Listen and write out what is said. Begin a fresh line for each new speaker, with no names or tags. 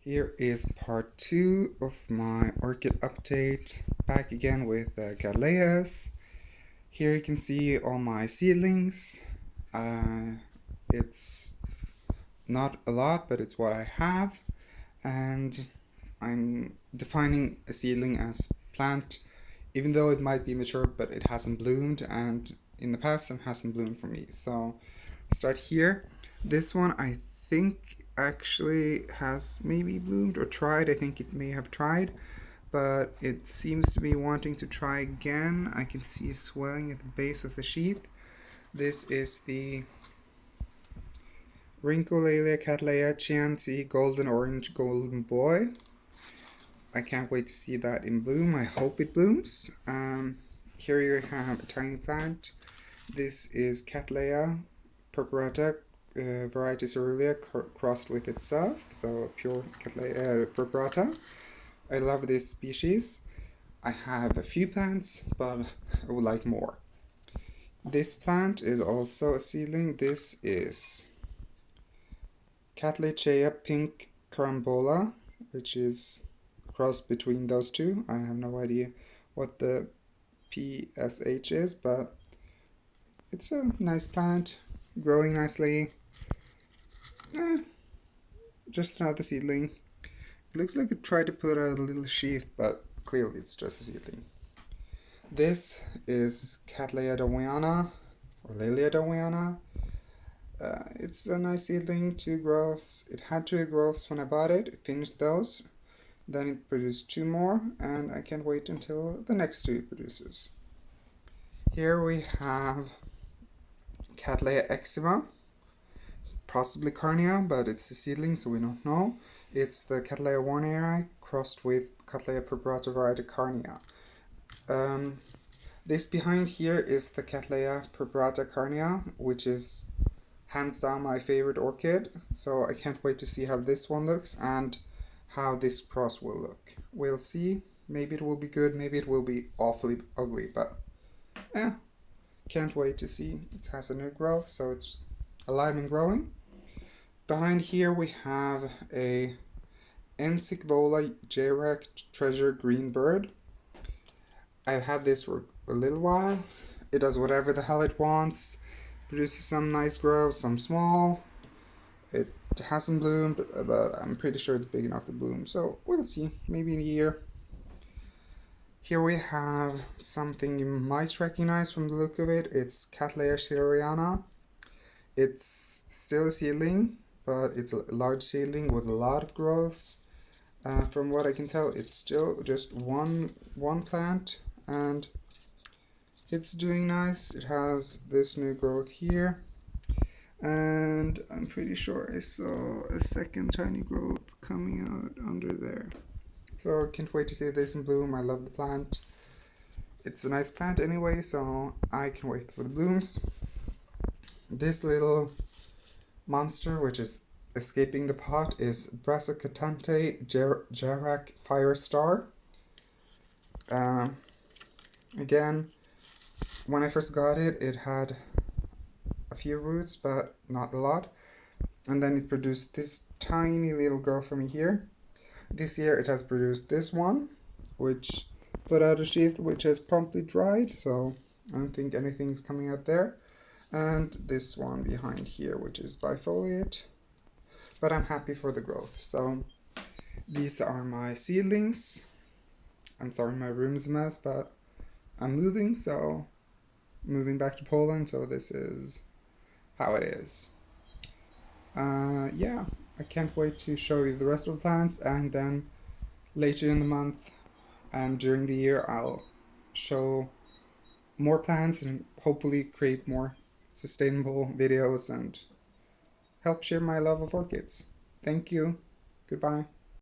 Here is part 2 of my orchid update, back again with Cattleyas. Here you can see all my seedlings. It's not a lot, but it's what I have, and I'm defining a seedling as plant, even though it might be mature, but it hasn't bloomed, and in the past it hasn't bloomed for me. So start here. This one I think actually has maybe bloomed or tried. I think it may have tried, but it seems to be wanting to try again. I can see swelling at the base of the sheath. This is the Wrinklealia Cattleya Chianti Golden Orange Golden Boy. I can't wait to see that in bloom. I hope it blooms. Here you have a tiny plant. This is Cattleya purpurata, variety cerulean crossed with itself, so pure Cattleya purpurata. I love this species. I have a few plants, but I would like more. This plant is also a seedling. This is Cattleyas pink carambola, which is a cross between those two. I have no idea what the PSH is, but it's a nice plant, growing nicely. Just another seedling. It looks like it tried to put out a little sheath, but clearly it's just a seedling. This is Cattleya darwiniana, or Lilia darwiniana. It's a nice seedling, 2 growths. It had 2 growths when I bought it. It finished those. Then it produced 2 more, and I can't wait until the next 2 it produces. Here we have Cattleya eczema, possibly carnea, but it's a seedling, so we don't know. It's the Cattleya warneri crossed with Cattleya purpurata variety carnea. This behind here is the Cattleya purpurata carnea, which is hands down my favorite orchid. So I can't wait to see how this one looks and how this cross will look. We'll see. Maybe it will be good, maybe it will be awfully ugly, but can't wait to see. It has a new growth, so it's alive and growing. Behind here we have a Ensikvola J-Rec Treasure Green Bird. I've had this for a little while. It does whatever the hell it wants. Produces some nice growth, some small. It hasn't bloomed, but I'm pretty sure it's big enough to bloom. So we'll see, maybe in a year. Here we have something you might recognize from the look of it. It's Cattleya schilleriana. It's still a seedling, but it's a large seedling with a lot of growths. From what I can tell, it's still just one plant, and it's doing nice. It has this new growth here, and I'm pretty sure I saw a second tiny growth coming out under there. So I can't wait to see this in bloom. I love the plant. It's a nice plant anyway, so I can wait for the blooms. This little monster, which is escaping the pot, is Brassicatante Jarac Firestar. Again, when I first got it, it had a few roots, but not a lot. And then it produced this tiny little growth for me here. This year it has produced this one, which put out a sheath which has promptly dried, so I don't think anything's coming out there. And this one behind here, which is bifoliate. But I'm happy for the growth. So these are my seedlings. I'm sorry my room's a mess, but I'm moving, so moving back to Poland, so this is how it is. Yeah, I can't wait to show you the rest of the plants, and then later in the month and during the year I'll show more plants and hopefully create more sustainable videos and help share my love of orchids. Thank you. Goodbye.